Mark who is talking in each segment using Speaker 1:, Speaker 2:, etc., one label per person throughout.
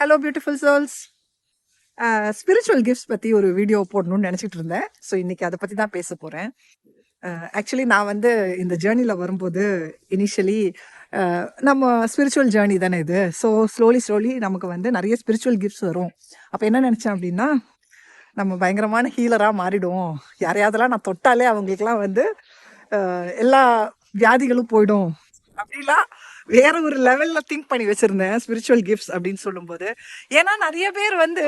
Speaker 1: Hello beautiful souls. Spiritual gifts பற்றி ஒரு video போடணும்னு நினச்சிட்டு இருந்தேன். ஸோ இன்னைக்கு அதை பற்றி தான் பேச போகிறேன். ஆக்சுவலி நான் வந்து இந்த ஜேர்னியில் வரும்போது இனிஷியலி நம்ம ஸ்பிரிச்சுவல் ஜேர்னி தானே இது. ஸோ ஸ்லோலி நமக்கு வந்து நிறைய ஸ்பிரிச்சுவல் கிஃப்ட்ஸ் வரும். அப்போ என்ன நினச்சேன் அப்படின்னா, நம்ம பயங்கரமான ஹீலராக மாறிடுவோம். யாரையாவதெல்லாம் நான் தொட்டாலே அவங்களுக்குலாம் வந்து எல்லா வியாதிகளும் போயிடும் அப்படிலாம் வேற ஒரு லெவல்ல திங்க் பண்ணி வச்சிருந்தேன் ஸ்பிரிச்சுவல் கிஃப்ட்ஸ் அப்படின்னு சொல்லும்போது. ஏன்னா நிறைய பேர் வந்து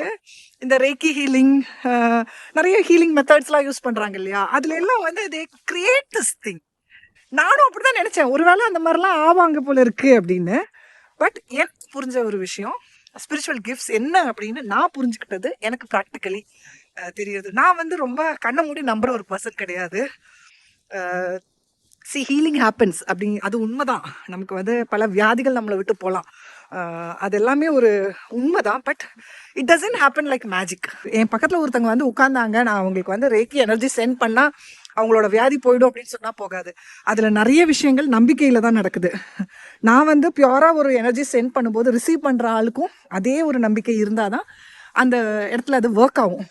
Speaker 1: இந்த ரேக்கி ஹீலிங், நிறைய ஹீலிங் மெத்தட்ஸ்லாம் யூஸ் பண்றாங்க இல்லையா, அதுல எல்லாம் வந்து தே கிரியேட் திஸ் திங். நானும் அப்படிதான் நினைச்சேன், ஒருவேளை அந்த மாதிரிலாம் ஆவாங்க போல இருக்கு அப்படின்னு. பட் எனக்கு புரிஞ்ச ஒரு விஷயம், ஸ்பிரிச்சுவல் கிஃப்ட்ஸ் என்ன அப்படின்னு நான் புரிஞ்சுக்கிட்டது எனக்கு ப்ராக்டிக்கலி தெரியுது. நான் வந்து ரொம்ப கண்ணை மூடி நம்புற ஒரு பர்சன் கிடையாது. ஹீலிங் ஹேப்பன்ஸ் அது உண்மைதான். நமக்கு வந்து பல வியாதிகள் நம்மளை விட்டு போகலாம், அது எல்லாமே ஒரு உண்மைதான். But it doesn't happen like magic. என் பக்கத்தில் ஒருத்தவங்க வந்து உட்கார்ந்தாங்க, நான் அவங்களுக்கு வந்து ரேக்கி எனர்ஜி சென்ட் பண்ணால் அவங்களோட வியாதி போயிடும் அப்படின்னு சொன்னால் போகாது. அதில் நிறைய விஷயங்கள் நம்பிக்கையில் தான் நடக்குது. நான் வந்து பியூராக ஒரு எனர்ஜி சென்ட் பண்ணும்போது ரிசீவ் பண்ணுற ஆளுக்கும் அதே ஒரு நம்பிக்கை இருந்தால் தான் அந்த இடத்துல அது ஒர்க் ஆகும்.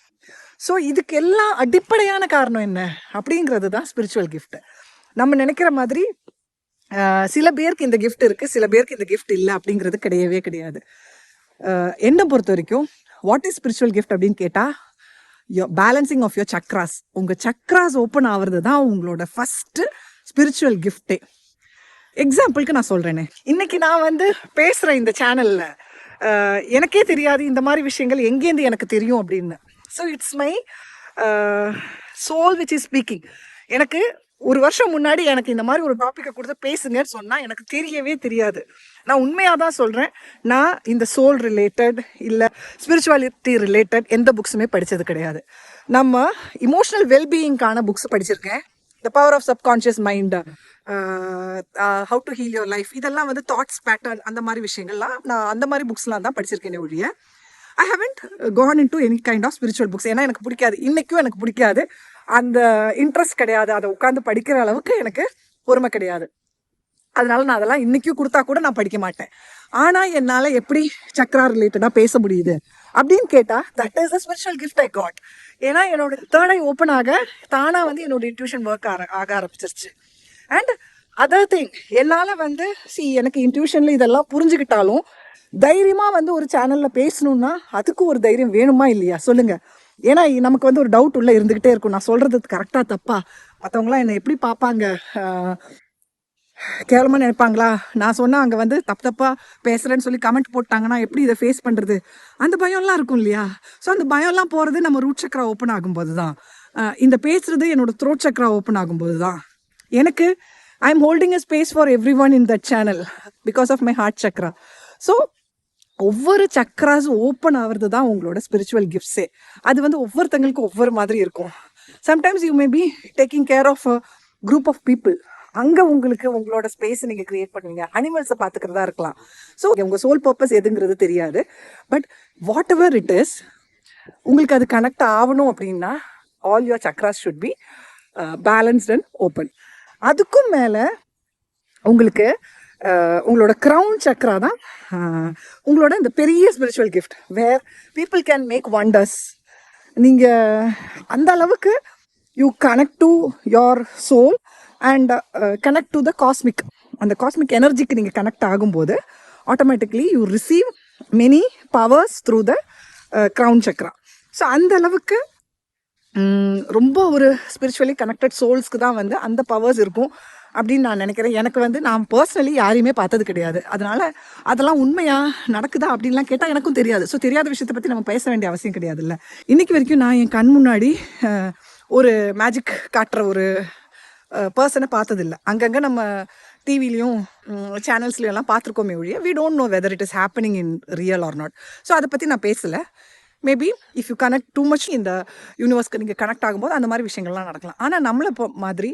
Speaker 1: ஸோ இதுக்கு எல்லாம் அடிப்படையான காரணம் என்ன அப்படிங்கிறது தான் ஸ்பிரிச்சுவல் கிஃப்ட். நம்ம நினைக்கிற மாதிரி சில பேருக்கு இந்த கிஃப்ட் இருக்குது, சில பேருக்கு இந்த கிஃப்ட் இல்லை அப்படிங்கிறது கிடையவே கிடையாது. என்னை பொறுத்த வரைக்கும் வாட் இஸ் ஸ்பிரிச்சுவல் கிஃப்ட் அப்படின்னு கேட்டால், பேலன்சிங் ஆஃப் யோர் சக்ராஸ். உங்கள் சக்ராஸ் ஓப்பன் ஆகிறது தான் உங்களோட ஃபஸ்ட்டு ஸ்பிரிச்சுவல் கிஃப்டே. எக்ஸாம்பிளுக்கு நான் சொல்கிறேனே, இன்னைக்கு நான் வந்து பேசுகிறேன் இந்த சேனலில், எனக்கே தெரியாது இந்த மாதிரி விஷயங்கள் எங்கேருந்து எனக்கு தெரியும் அப்படின்னு. So it's my soul which is speaking. எனக்கு ஒரு வருஷம் முன்னாடி எனக்கு இந்த மாதிரி ஒரு டாப்பிக்கை கொடுத்து பேசுங்கன்னு சொன்னால் எனக்கு தெரியவே தெரியாது. நான் உண்மையாக தான் சொல்கிறேன், நான் இந்த சோல் ரிலேட்டட் இல்லை ஸ்பிரிச்சுவாலிட்டி ரிலேட்டட் எந்த புக்ஸுமே படித்தது கிடையாது. நம்ம இமோஷனல் வெல்பீயிங்கான புக்ஸ் படிச்சிருக்கேன். The power of subconscious mind, how to heal your life, இதெல்லாம் வந்து தாட்ஸ் பேட்டர்ன், அந்த மாதிரி விஷயங்கள்லாம் நான் அந்த மாதிரி புக்ஸ்லாம் தான் படிச்சிருக்கேனே ஒழிய I haven't gone into any kind of spiritual books. ஏன்னா எனக்கு பிடிக்காது, இன்றைக்கும் எனக்கு பிடிக்காது, அந்த இன்ட்ரெஸ்ட் கிடையாது, அதை உட்காந்து படிக்கிற அளவுக்கு எனக்கு பொறுமை கிடையாது. அதனால நான் அதெல்லாம் இன்றைக்கும் கொடுத்தா கூட நான் படிக்க மாட்டேன். ஆனால் என்னால் எப்படி சக்ரா ரிலேட்டடாக பேச முடியுது அப்படின்னு கேட்டால், that is a spiritual gift I got. ஏன்னா என்னோட தேர்ட் ஐ ஓப்பன் ஆக தானாக வந்து என்னோட இன்ட்யூஷன் ஒர்க் ஆக ஆரம்பிச்சிருச்சு. அண்ட் அதர் திங், என்னால் வந்து எனக்கு இன்ட்யூஷனில் இதெல்லாம் புரிஞ்சுக்கிட்டாலும் தைரியமாக வந்து ஒரு சேனலில் பேசணுன்னா அதுக்கு ஒரு தைரியம் வேணுமா இல்லையா சொல்லுங்கள். ஏன்னா நமக்கு வந்து ஒரு டவுட் உள்ளே இருந்துக்கிட்டே இருக்கும், நான் சொல்கிறது கரெக்டாக தப்பா, மற்றவங்களாம் என்னை எப்படி பார்ப்பாங்க, கேவலமாக நினைப்பாங்களா, நான் சொன்னால் அங்கே வந்து தப்பாக பேசுகிறேன்னு சொல்லி கமெண்ட் போட்டாங்கன்னா எப்படி இதை ஃபேஸ் பண்ணுறது, அந்த பயம்லாம் இருக்கும் இல்லையா. ஸோ அந்த பயம்லாம் போகிறது நம்ம ரூட் சக்ரா ஓப்பன் ஆகும்போது தான், இந்த பேசுகிறது என்னோட த்ரோட் சக்ரா ஓப்பன் ஆகும்போது தான். எனக்கு I am holding a space for every one in that channel because of my heart chakra. So ஒவ்வொரு சக்ராஸ் ஓப்பன் ஆகிறது தான் உங்களோட ஸ்பிரிச்சுவல் கிஃப்ட்ஸே. அது வந்து ஒவ்வொருத்தங்களுக்கும் ஒவ்வொரு மாதிரி இருக்கும். Sometimes you may be taking care of a group of people. அங்கே உங்களுக்கு உங்களோட ஸ்பேஸை நீங்கள் க்ரியேட் பண்ணுவீங்க, அனிமல்ஸை பார்த்துக்கிறதா இருக்கலாம். ஸோ உங்கள் சோல் பர்பஸ் எதுங்கிறது தெரியாது. But what ever it is, உங்களுக்கு அது கனெக்ட் ஆகணும் அப்படின்னா all your chakras should be balanced and open. அதுக்கும் மேலே உங்களுக்கு உங்களோட க்ரௌன் சக்ரா தான் உங்களோட இந்த பெரிய spiritual gift, where people can make wonders. நீங்கள் அந்த அளவுக்கு you connect to your soul and connect to the cosmic. அந்த காஸ்மிக் எனர்ஜிக்கு நீங்கள் கனெக்ட் ஆகும்போது automatically you receive many powers through the crown chakra. So அந்த அளவுக்கு ரொம்ப ஒரு ஸ்பிரிச்சுவலி கனெக்டட் சோல்ஸ்க்கு தான் வந்து அந்த பவர்ஸ் இருக்கும் அப்படின்னு நான் நினைக்கிறேன். எனக்கு வந்து நான் பர்சனலி யாரையுமே பார்த்தது கிடையாது, அதனால் அதெல்லாம் உண்மையாக நடக்குதா அப்படின்லாம் கேட்டால் எனக்கும் தெரியாது. ஸோ தெரியாத விஷயத்தை பற்றி நம்ம பேச வேண்டிய அவசியம் கிடையாது இல்லை. இன்றைக்கி வரைக்கும் நான் என் கண் முன்னாடி ஒரு மேஜிக் காட்டுற ஒரு பர்சனை பார்த்ததில்லை. அங்கங்கே நம்ம டிவிலையும் சேனல்ஸ்லையும் எல்லாம் பார்த்துருக்கோமே ஒழிய we don't know whether it is happening in real or not. So அதை பற்றி நான் பேசலை. Maybe if you connect too much இந்த யூனிவர்ஸ்க்கு நீங்கள் கனெக்ட் ஆகும்போது அந்த மாதிரி விஷயங்கள்லாம் நடக்கலாம். ஆனால் நம்மளை மாதிரி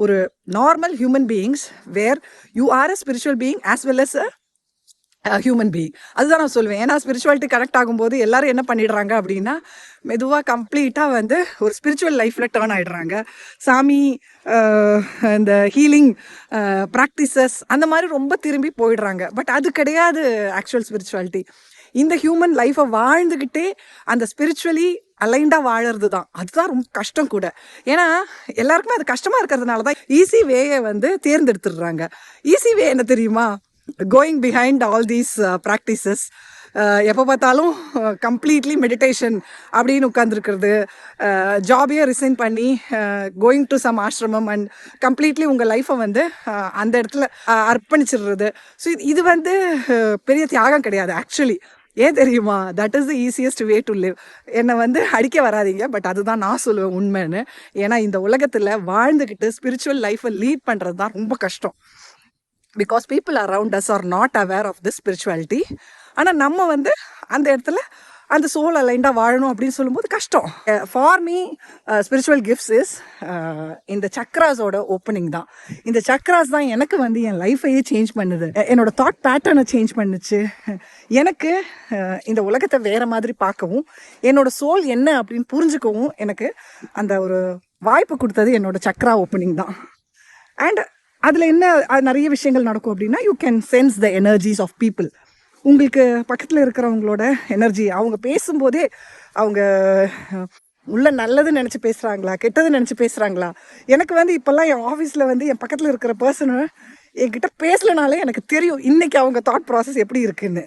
Speaker 1: ஒரு normal human beings where you are a spiritual being as well as a human being, அதுதான் நான் சொல்லுவேன். ஏன்னா ஸ்பிரிச்சுவாலிட்டி கனெக்ட் ஆகும்போது எல்லாரும் என்ன பண்ணிடுறாங்க அப்படின்னா, மெதுவாக கம்ப்ளீட்டாக வந்து ஒரு ஸ்பிரிச்சுவல் லைஃப்பில் டேர்ன் ஆகிடுறாங்க. சாமி, இந்த ஹீலிங் ப்ராக்டிசஸ் அந்த மாதிரி ரொம்ப திரும்பி போயிடுறாங்க. பட் அது கிடையாது ஆக்சுவல் ஸ்பிரிச்சுவாலிட்டி. இந்த ஹியூமன் லைஃப்பை வாழ்ந்துக்கிட்டே அந்த ஸ்பிரிச்சுவலி அலைண்டாக வாழறது தான், அதுதான் ரொம்ப கஷ்டம் கூட. ஏன்னா எல்லாருக்குமே அது கஷ்டமாக இருக்கிறதுனால தான் ஈஸி வேயை வந்து தேர்ந்தெடுத்துடுறாங்க. ஈஸி வே என்ன தெரியுமா? Going behind all these practices, எப்போ பார்த்தாலும் கம்ப்ளீட்லி மெடிடேஷன் அப்படின்னு உட்காந்துருக்கிறது, ஜாபையே ரிசைன் பண்ணி கோயிங் டு சம் ஆசிரமம் அண்ட் கம்ப்ளீட்லி உங்கள் லைஃப்பை வந்து அந்த இடத்துல அர்ப்பணிச்சிடுறது. ஸோ இது வந்து பெரிய தியாகம் கிடையாது ஆக்சுவலி. ஏன் தெரியுமா? That is the easiest way to live. என்னை வந்து அடிக்க வராதிங்க, பட் அதுதான் நான் சொல்லுவேன் உண்மைன்னு. ஏன்னா இந்த உலகத்தில் வாழ்ந்துக்கிட்டு ஸ்பிரிச்சுவல் லைஃப்பை லீட் பண்ணுறது தான் ரொம்ப கஷ்டம். Because people around us are not aware of the spirituality. ஆனால் நம்ம வந்து அந்த இடத்துல அந்த சோல் அலைண்டாக வாழணும் அப்படின்னு சொல்லும்போது கஷ்டம். For me spiritual gifts is இந்த சக்ராஸோட ஓப்பனிங் தான். இந்த சக்ராஸ் தான் எனக்கு வந்து என் லைஃபையே சேஞ்ச் பண்ணுது, என்னோட தாட் பேட்டர்னை சேஞ்ச் பண்ணுச்சு. எனக்கு இந்த உலகத்தை வேற மாதிரி பார்க்கவும், என்னோட சோல் என்ன அப்படின்னு புரிஞ்சுக்கவும் எனக்கு அந்த ஒரு வாய்ப்பு கொடுத்தது என்னோட சக்ரா ஓப்பனிங் தான். அண்ட் அதில் என்ன நிறைய விஷயங்கள் நடக்கும் அப்படின்னா, you can sense the energies of people. உங்களுக்கு பக்கத்தில் இருக்கிறவங்களோட எனர்ஜி, அவங்க பேசும்போதே அவங்க உள்ள நல்லதுன்னு நினச்சி பேசுகிறாங்களா, கெட்டதுன்னு நினச்சி பேசுகிறாங்களா. எனக்கு வந்து இப்போல்லாம் என் ஆஃபீஸில் வந்து என் பக்கத்தில் இருக்கிற பர்சனை என்கிட்ட பேசலனாலே எனக்கு தெரியும் இன்றைக்கி அவங்க தாட் ப்ராசஸ் எப்படி இருக்குன்னு.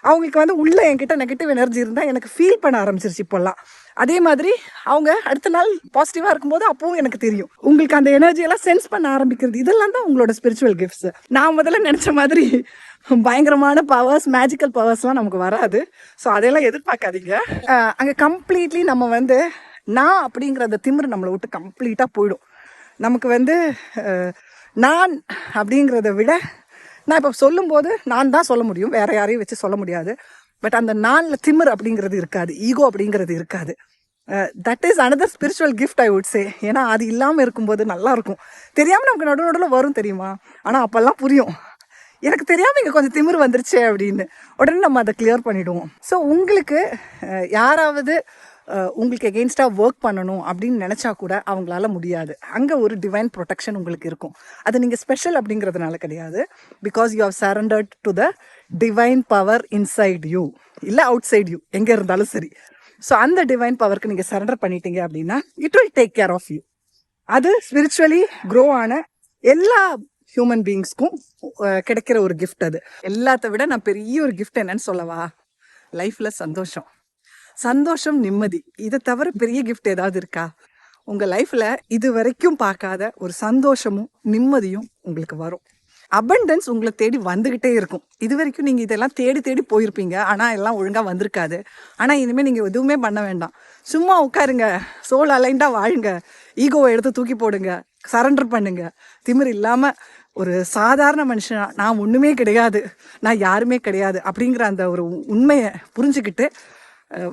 Speaker 1: அவங்களுக்கு வந்து உள்ளே என்கிட்ட நெகட்டிவ் எனர்ஜி இருந்தால் எனக்கு ஃபீல் பண்ண ஆரம்பிச்சிருச்சு இப்போல்லாம். அதே மாதிரி அவங்க அடுத்த நாள் பாசிட்டிவாக இருக்கும்போது அப்பவும் எனக்கு தெரியும். உங்களுக்கு அந்த எனர்ஜியெல்லாம் சென்ஸ் பண்ண ஆரம்பிக்கிறது, இதெல்லாம் தான் உங்களோட ஸ்பிரிச்சுவல் கிஃப்ட்ஸ். நான் முதல்ல நினச்ச மாதிரி பயங்கரமான பவர்ஸ், மேஜிக்கல் பவர்ஸ்லாம் நமக்கு வராது. ஸோ அதையெல்லாம் எதிர்பார்க்காதீங்க. அங்கே கம்ப்ளீட்லி நம்ம வந்து நான் அப்படிங்கிற அந்த திமிரு நம்மளை விட்டு கம்ப்ளீட்டாக போயிடும். நமக்கு வந்து நான் அப்படிங்கிறத விட, நான் இப்போ சொல்லும்போது நான் தான் சொல்ல முடியும், வேற யாரையும் வச்சு சொல்ல முடியாது. பட் அந்த நானில் திமிர் அப்படிங்கிறது இருக்காது, ஈகோ அப்படிங்கிறது இருக்காது. That is another spiritual gift I would say. ஏன்னா அது இல்லாமல் இருக்கும்போது நல்லாயிருக்கும். தெரியாமல் நமக்கு நடுவில் வரும் தெரியுமா, ஆனால் அப்போல்லாம் புரியும் எனக்கு தெரியாமல் இங்கே கொஞ்சம் திமிர் வந்துருச்சு அப்படின்னு. உடனே நம்ம அதை கிளியர் பண்ணிவிடுவோம். ஸோ உங்களுக்கு யாராவது உங்களுக்கு எகெயின்ஸ்டாக ஒர்க் பண்ணணும் அப்படின்னு நினச்சா கூட அவங்களால முடியாது. அங்கே ஒரு டிவைன் ப்ரொடெக்ஷன் உங்களுக்கு இருக்கும். அது நீங்கள் ஸ்பெஷல் அப்படிங்கிறதுனால கிடையாது. Because you have surrendered to the divine power inside you, இல்லை அவுட் சைட் யூ, எங்கே இருந்தாலும் சரி. ஸோ அந்த டிவைன் பவருக்கு நீங்கள் சரண்டர் பண்ணிட்டீங்க அப்படின்னா it will take care of you. அது ஸ்பிரிச்சுவலி க்ரோ ஆன எல்லா ஹியூமன் பீயிங்ஸ்க்கும் கிடைக்கிற ஒரு கிஃப்ட். அது எல்லாத்த விட நான் பெரிய ஒரு கிஃப்ட் என்னன்னு சொல்லவா? லைஃப்பில் சந்தோஷம், சந்தோஷம், நிம்மதி. இதை தவிர பெரிய கிஃப்ட் ஏதாவது இருக்கா? உங்கள் லைஃப்பில் இது வரைக்கும் பார்க்காத ஒரு சந்தோஷமும் நிம்மதியும் உங்களுக்கு வரும். அபண்டன்ஸ் உங்களை தேடி வந்துக்கிட்டே இருக்கும். இது வரைக்கும் நீங்கள் இதெல்லாம் தேடி தேடி போயிருப்பீங்க, ஆனால் எல்லாம் ஒழுங்காக வந்திருக்காது. ஆனால் இனிமேல் நீங்கள் எதுவுமே பண்ண வேண்டாம். சும்மா உட்காருங்க, சோல் அலைண்டாக வாழுங்க, ஈகோவை எடுத்து தூக்கி போடுங்க, சரண்டர் பண்ணுங்க. திமிர் இல்லாமல் ஒரு சாதாரண மனுஷனா, நான் ஒன்றுமே கிடையாது, நான் யாருமே கிடையாது அப்படிங்கிற அந்த ஒரு உண்மையை புரிஞ்சுக்கிட்டு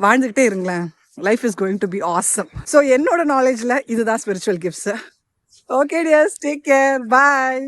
Speaker 1: வாழ்ந்துக்கிட்டே இருங்களேன். Life is going to be awesome. So என்னோட நாலேஜில் இதுதான் spiritual gifts. Okay dears, take care, பாய்.